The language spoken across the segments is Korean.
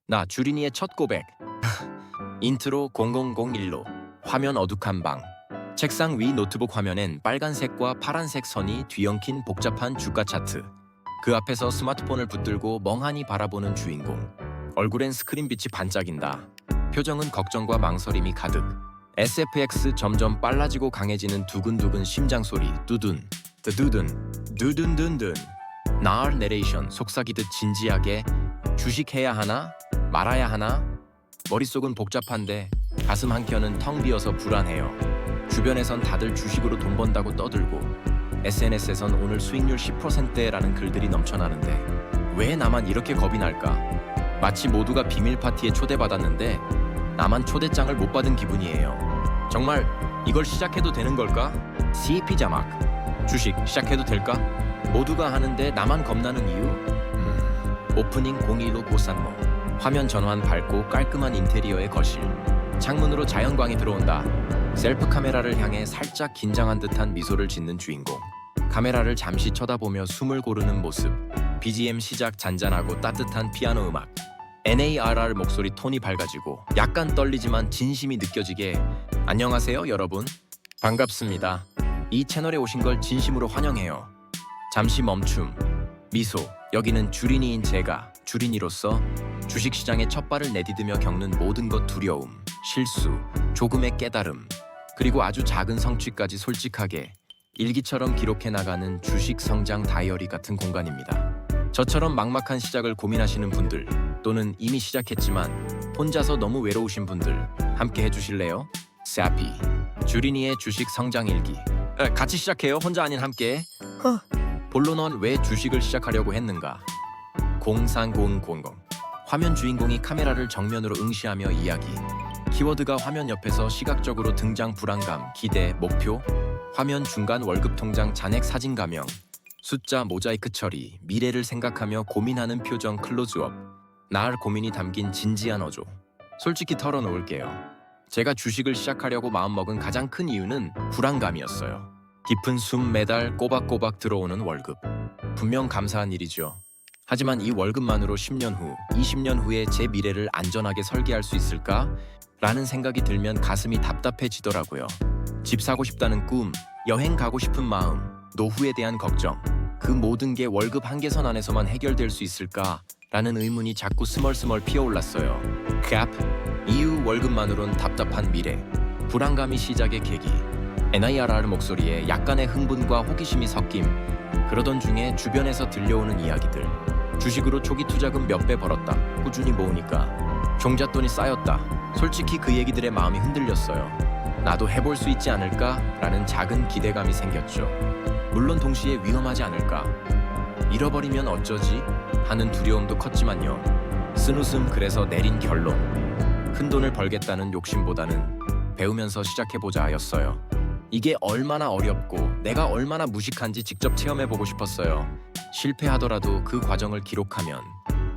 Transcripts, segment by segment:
나 주린이의 첫 고백. 인트로 0001로 화면 어둑한 방. 책상 위 노트북 화면엔 빨간색과 파란색 선이 뒤엉킨 복잡한 주가 차트. 그 앞에서 스마트폰을 붙들고 멍하니 바라보는 주인공. 얼굴엔 스크린빛이 반짝인다. 표정은 걱정과 망설임이 가득. SFX 점점 빨라지고 강해지는 두근두근 심장 소리. 두둔, 두두둔, 두둔둔둔. 나얼 내레이션 속삭이듯 진지하게. 주식해야 하나? 말아야 하나? 머릿속은 복잡한데 가슴 한켠은 텅 비어서 불안해요. 주변에선 다들 주식으로 돈 번다고 떠들고 SNS에선 오늘 수익률 10%라는 글들이 넘쳐나는데 왜 나만 이렇게 겁이 날까? 마치 모두가 비밀 파티에 초대받았는데 나만 초대장을 못 받은 기분이에요. 정말 이걸 시작해도 되는 걸까? CP 자막. 주식 시작해도 될까? 모두가 하는데 나만 겁나는 이유? 오프닝 015 고산모. 화면 전환 밝고 깔끔한 인테리어의 거실. 창문으로 자연광이 들어온다. 셀프 카메라를 향해 살짝 긴장한 듯한 미소를 짓는 주인공. 카메라를 잠시 쳐다보며 숨을 고르는 모습. BGM 시작 잔잔하고 따뜻한 피아노 음악. NARR 목소리 톤이 밝아지고 약간 떨리지만 진심이 느껴지게. 안녕하세요 여러분. 반갑습니다. 이 채널에 오신 걸 진심으로 환영해요. 잠시 멈춤. 미소. 여기는 주린이인 제가 주린이로서 주식시장에 첫 발을 내디디며 겪는 모든 것 두려움, 실수, 조금의 깨달음, 그리고 아주 작은 성취까지 솔직하게 일기처럼 기록해 나가는 주식 성장 다이어리 같은 공간입니다. 저처럼 막막한 시작을 고민하시는 분들 또는 이미 시작했지만 혼자서 너무 외로우신 분들 함께 해주실래요? 사피 주린이의 주식 성장 일기. 같이 시작해요. 혼자 아닌 함께. 본론은 왜 주식을 시작하려고 했는가? 03000. 화면 주인공이 카메라를 정면으로 응시하며 이야기. 키워드가 화면 옆에서 시각적으로 등장. 불안감, 기대, 목표. 화면 중간 월급 통장 잔액 사진 가명. 숫자 모자이크 처리. 미래를 생각하며 고민하는 표정. 클로즈업. 나을 고민이 담긴 진지한 어조. 솔직히 털어놓을게요. 제가 주식을 시작하려고 마음먹은 가장 큰 이유는 불안감이었어요. 깊은 숨 매달 꼬박꼬박 들어오는 월급. 분명 감사한 일이죠. 하지만 이 월급만으로 10년 후, 20년 후에 제 미래를 안전하게 설계할 수 있을까? 라는 생각이 들면 가슴이 답답해지더라고요. 집 사고 싶다는 꿈, 여행 가고 싶은 마음, 노후에 대한 걱정. 그 모든 게 월급 한계선 안에서만 해결될 수 있을까? 라는 의문이 자꾸 스멀스멀 피어올랐어요. 캡, 이후 월급만으론 답답한 미래. 불안감이 시작의 계기. NIRR 목소리에 약간의 흥분과 호기심이 섞임. 그러던 중에 주변에서 들려오는 이야기들. 주식으로 초기 투자금 몇 배 벌었다. 꾸준히 모으니까 종잣돈이 쌓였다. 솔직히 그 얘기들에 마음이 흔들렸어요. 나도 해볼 수 있지 않을까? 라는 작은 기대감이 생겼죠. 물론 동시에 위험하지 않을까? 잃어버리면 어쩌지? 하는 두려움도 컸지만요. 쓴웃음. 그래서 내린 결론. 큰돈을 벌겠다는 욕심보다는 배우면서 시작해보자 였어요. 이게 얼마나 어렵고 내가 얼마나 무식한지 직접 체험해보고 싶었어요. 실패하더라도 그 과정을 기록하면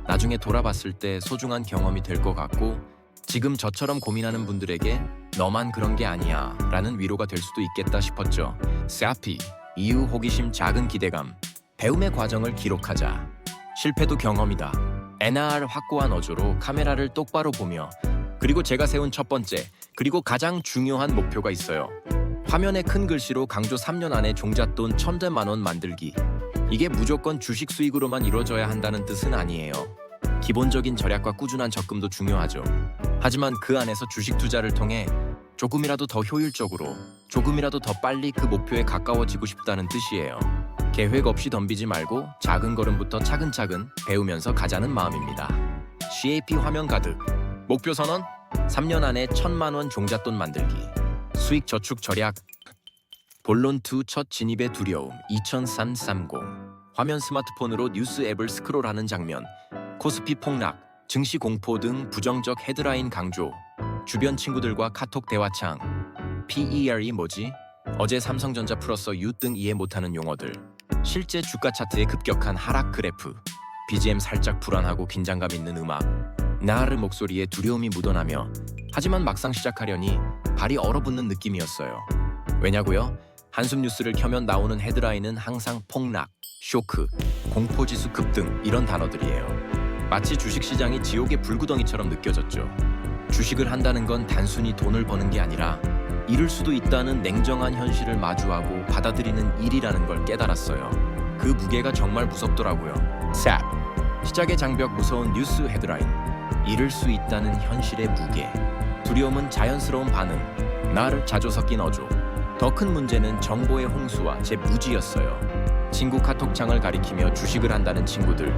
나중에 돌아봤을 때 소중한 경험이 될 것 같고 지금 저처럼 고민하는 분들에게 너만 그런 게 아니야 라는 위로가 될 수도 있겠다 싶었죠. 사피 이후 호기심, 작은 기대감. 배움의 과정을 기록하자. 실패도 경험이다. NR 확고한 어조로 카메라를 똑바로 보며 그리고 제가 세운 첫 번째 그리고 가장 중요한 목표가 있어요. 화면에 큰 글씨로 강조 3년 안에 종잣돈 1,100만 원 만들기. 이게 무조건 주식 수익으로만 이루어져야 한다는 뜻은 아니에요. 기본적인 절약과 꾸준한 적금도 중요하죠. 하지만 그 안에서 주식 투자를 통해 조금이라도 더 효율적으로, 조금이라도 더 빨리 그 목표에 가까워지고 싶다는 뜻이에요. 계획 없이 덤비지 말고 작은 걸음부터 차근차근 배우면서 가자는 마음입니다. CAP 화면 가득. 목표 선언? 3년 안에 1,000만 원 종잣돈 만들기. 수익 저축 절약. 본론 2 첫 진입의 두려움. 2330. 화면 스마트폰으로 뉴스 앱을 스크롤하는 장면. 코스피 폭락, 증시 공포 등 부정적 헤드라인 강조. 주변 친구들과 카톡 대화창. PER이 뭐지? 어제 삼성전자 풀었어 유 등 이해 못하는 용어들. 실제 주가 차트의 급격한 하락 그래프. BGM 살짝 불안하고 긴장감 있는 음악. 나르 목소리에 두려움이 묻어나며 하지만 막상 시작하려니 발이 얼어붙는 느낌이었어요. 왜냐고요? 한숨 뉴스를 켜면 나오는 헤드라인은 항상 폭락, 쇼크, 공포지수 급등 이런 단어들이에요. 마치 주식시장이 지옥의 불구덩이처럼 느껴졌죠. 주식을 한다는 건 단순히 돈을 버는 게 아니라 잃을 수도 있다는 냉정한 현실을 마주하고 받아들이는 일이라는 걸 깨달았어요. 그 무게가 정말 무섭더라고요. 삽! 시작의 장벽 무서운 뉴스 헤드라인. 잃을 수 있다는 현실의 무게. 두려움은 자연스러운 반응. 나를 자주 섞인 어조. 더 큰 문제는 정보의 홍수와 제 무지였어요. 친구 카톡창을 가리키며 주식을 한다는 친구들.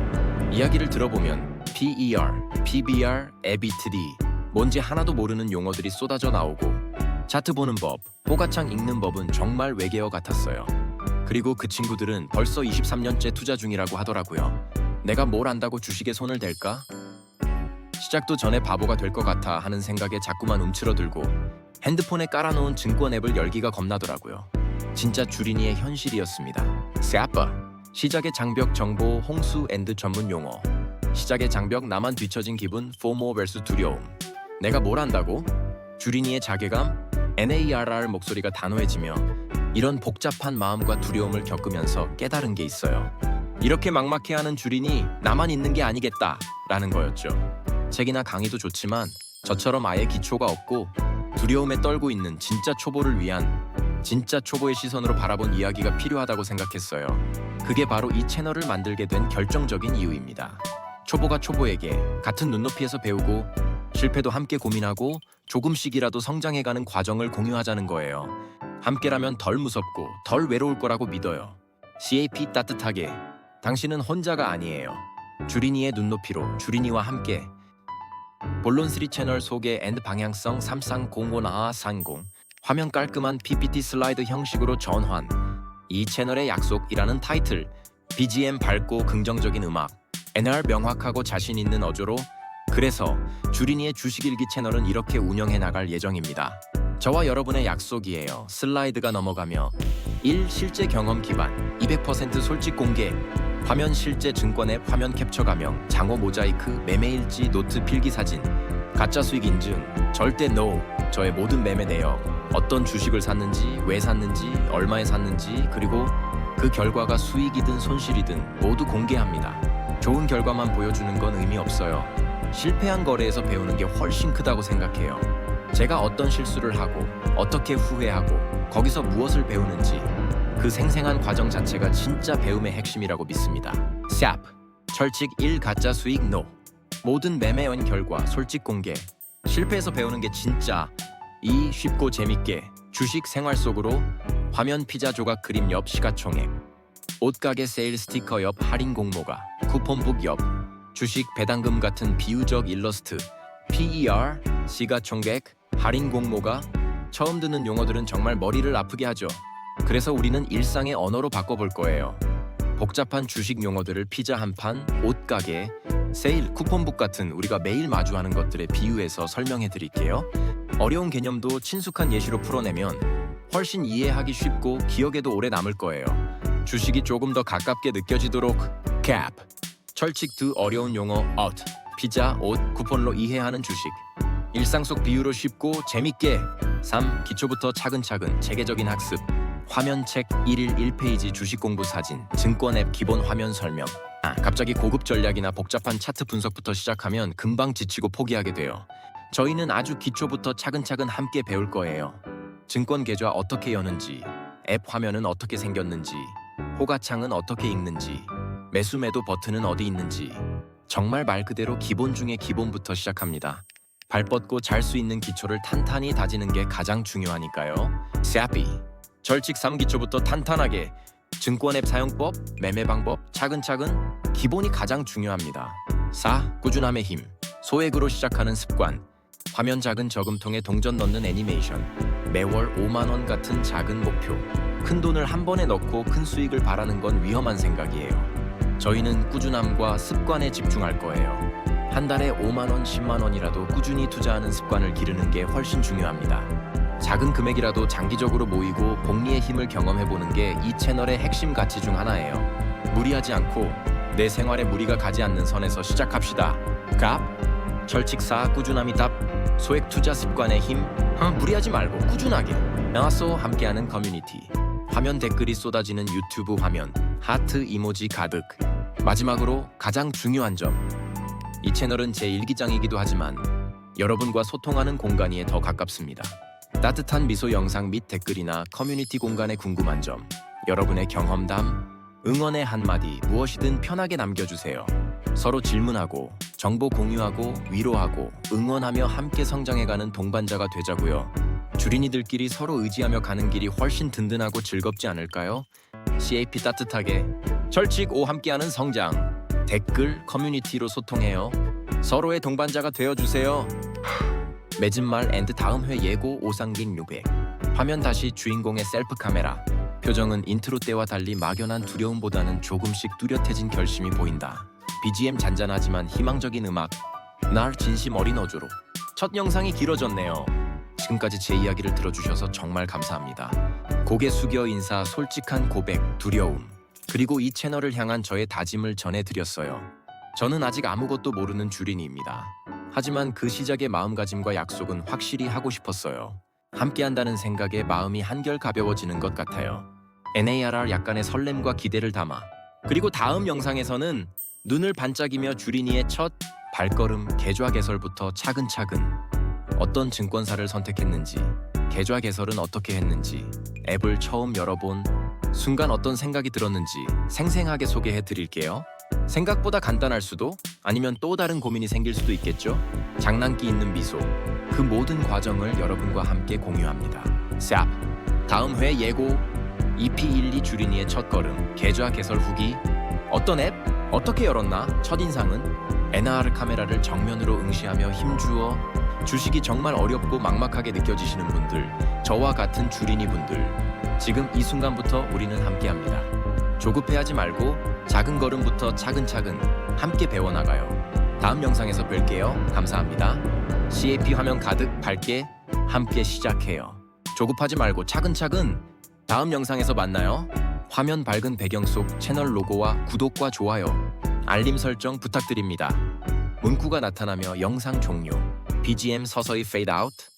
이야기를 들어보면 PER, PBR, EBITDA 뭔지 하나도 모르는 용어들이 쏟아져 나오고 차트 보는 법, 호가창 읽는 법은 정말 외계어 같았어요. 그리고 그 친구들은 벌써 23년째 투자 중이라고 하더라고요. 내가 뭘 안다고 주식에 손을 댈까? 시작도 전에 바보가 될 것 같아 하는 생각에 자꾸만 움츠러들고 핸드폰에 깔아놓은 증권 앱을 열기가 겁나더라고요. 진짜 주린이의 현실이었습니다. 샤빠! 시작의 장벽 정보 홍수 앤드 전문 용어. 시작의 장벽 나만 뒤처진 기분 FOMO vs 두려움. 내가 뭘 안다고? 주린이의 자괴감? NARR 목소리가 단호해지며 이런 복잡한 마음과 두려움을 겪으면서 깨달은 게 있어요. 이렇게 막막해하는 주린이 나만 있는 게 아니겠다 라는 거였죠. 책이나 강의도 좋지만 저처럼 아예 기초가 없고 두려움에 떨고 있는 진짜 초보를 위한 진짜 초보의 시선으로 바라본 이야기가 필요하다고 생각했어요. 그게 바로 이 채널을 만들게 된 결정적인 이유입니다. 초보가 초보에게 같은 눈높이에서 배우고 실패도 함께 고민하고 조금씩이라도 성장해가는 과정을 공유하자는 거예요. 함께라면 덜 무섭고 덜 외로울 거라고 믿어요. CAP 따뜻하게. 당신은 혼자가 아니에요. 주린이의 눈높이로 주린이와 함께. 본론3 채널 소개 앤드 방향성 3305-30 화면 깔끔한 PPT 슬라이드 형식으로 전환. 이 채널의 약속이라는 타이틀. BGM 밝고 긍정적인 음악. NR 명확하고 자신 있는 어조로. 그래서 주린이의 주식일기 채널은 이렇게 운영해 나갈 예정입니다. 저와 여러분의 약속이에요. 슬라이드가 넘어가며 1. 실제 경험 기반 200% 솔직 공개. 화면 실제 증권 앱 화면 캡처 가명 장어 모자이크 매매일지 노트 필기 사진. 가짜 수익 인증 절대 NO. 저의 모든 매매 내역 어떤 주식을 샀는지 왜 샀는지 얼마에 샀는지 그리고 그 결과가 수익이든 손실이든 모두 공개합니다. 좋은 결과만 보여주는 건 의미 없어요. 실패한 거래에서 배우는 게 훨씬 크다고 생각해요. 제가 어떤 실수를 하고 어떻게 후회하고 거기서 무엇을 배우는지 그 생생한 과정 자체가 진짜 배움의 핵심이라고 믿습니다. 샵! 철칙 1 가짜 수익 NO. 모든 매매원 결과 솔직 공개. 실패해서 배우는 게 진짜. 2 쉽고 재밌게 주식 생활 속으로. 화면 피자 조각 그림 옆 시가총액. 옷가게 세일 스티커 옆 할인 공모가. 쿠폰북 옆. 주식 배당금 같은 비유적 일러스트. PER 시가총액 할인 공모가. 처음 듣는 용어들은 정말 머리를 아프게 하죠. 그래서 우리는 일상의 언어로 바꿔볼 거예요. 복잡한 주식 용어들을 피자 한 판, 옷가게, 세일, 쿠폰북 같은 우리가 매일 마주하는 것들에 비유해서 설명해 드릴게요. 어려운 개념도 친숙한 예시로 풀어내면 훨씬 이해하기 쉽고 기억에도 오래 남을 거예요. 주식이 조금 더 가깝게 느껴지도록 CAP. 철칙 2 어려운 용어 OUT. 피자, 옷, 쿠폰로 이해하는 주식. 일상 속 비유로 쉽고 재밌게. 3 기초부터 차근차근 체계적인 학습. 화면책 1일 1페이지 주식 공부 사진. 증권 앱 기본 화면 설명. 갑자기 고급 전략이나 복잡한 차트 분석부터 시작하면 금방 지치고 포기하게 돼요. 저희는 아주 기초부터 차근차근 함께 배울 거예요. 증권 계좌 어떻게 여는지, 앱 화면은 어떻게 생겼는지, 호가창은 어떻게 읽는지, 매수 매도 버튼은 어디 있는지. 정말 말 그대로 기본 중에 기본부터 시작합니다. 발 뻗고 잘 수 있는 기초를 탄탄히 다지는 게 가장 중요하니까요. 샤피. 절칙 3기초부터 탄탄하게. 증권 앱 사용법, 매매 방법, 차근차근. 기본이 가장 중요합니다. 4. 꾸준함의 힘. 소액으로 시작하는 습관. 화면 작은 저금통에 동전 넣는 애니메이션. 매월 5만 원 같은 작은 목표. 큰 돈을 한 번에 넣고 큰 수익을 바라는 건 위험한 생각이에요. 저희는 꾸준함과 습관에 집중할 거예요. 한 달에 5만 원, 10만 원이라도 꾸준히 투자하는 습관을 기르는 게 훨씬 중요합니다. 작은 금액이라도 장기적으로 모이고 복리의 힘을 경험해보는 게 이 채널의 핵심 가치 중 하나예요. 무리하지 않고 내 생활에 무리가 가지 않는 선에서 시작합시다. 갑! 철칙 4 꾸준함이 답. 소액 투자 습관의 힘. 무리하지 말고 꾸준하게. 나와서 함께하는 커뮤니티. 화면 댓글이 쏟아지는 유튜브 화면. 하트 이모지 가득. 마지막으로 가장 중요한 점. 이 채널은 제 일기장이기도 하지만 여러분과 소통하는 공간이에 더 가깝습니다. 따뜻한 미소 영상 및 댓글이나 커뮤니티 공간에 궁금한 점, 여러분의 경험담, 응원의 한마디 무엇이든 편하게 남겨주세요. 서로 질문하고 정보 공유하고 위로하고 응원하며 함께 성장해가는 동반자가 되자고요. 주린이들끼리 서로 의지하며 가는 길이 훨씬 든든하고 즐겁지 않을까요? CAP 따뜻하게 철칙 5 함께하는 성장. 댓글, 커뮤니티로 소통해요. 서로의 동반자가 되어주세요. 맺은 말 엔드 다음 회 예고 오상긴 류백. 화면 다시 주인공의 셀프 카메라. 표정은 인트로 때와 달리 막연한 두려움보다는 조금씩 뚜렷해진 결심이 보인다. BGM 잔잔하지만 희망적인 음악. 날 진심 어린 어조로. 첫 영상이 길어졌네요. 지금까지 제 이야기를 들어주셔서 정말 감사합니다. 고개 숙여 인사, 솔직한 고백, 두려움. 그리고 이 채널을 향한 저의 다짐을 전해드렸어요. 저는 아직 아무것도 모르는 주린이입니다. 하지만 그 시작의 마음가짐과 약속은 확실히 하고 싶었어요. 함께한다는 생각에 마음이 한결 가벼워지는 것 같아요. NARR 약간의 설렘과 기대를 담아. 그리고 다음 영상에서는 눈을 반짝이며 주린이의 첫 발걸음 계좌 개설부터 차근차근 어떤 증권사를 선택했는지, 계좌 개설은 어떻게 했는지, 앱을 처음 열어본 순간 어떤 생각이 들었는지 생생하게 소개해 드릴게요. 생각보다 간단할 수도, 아니면 또 다른 고민이 생길 수도 있겠죠? 장난기 있는 미소, 그 모든 과정을 여러분과 함께 공유합니다. 샵 다음 회 예고 EP12 주린이의 첫걸음 계좌 개설 후기. 어떤 앱? 어떻게 열었나? 첫인상은? NR 카메라를 정면으로 응시하며 힘주어 주식이 정말 어렵고 막막하게 느껴지시는 분들, 저와 같은 주린이 분들, 지금 이 순간부터 우리는 함께합니다. 조급해하지 말고 작은 걸음부터 차근차근 함께 배워나가요. 다음 영상에서 뵐게요. 감사합니다. CAP 화면 가득 밝게 함께 시작해요. 조급하지 말고 차근차근 다음 영상에서 만나요. 화면 밝은 배경 속 채널 로고와 구독과 좋아요, 알림 설정 부탁드립니다. 문구가 나타나며 영상 종료. BGM 서서히 fade out.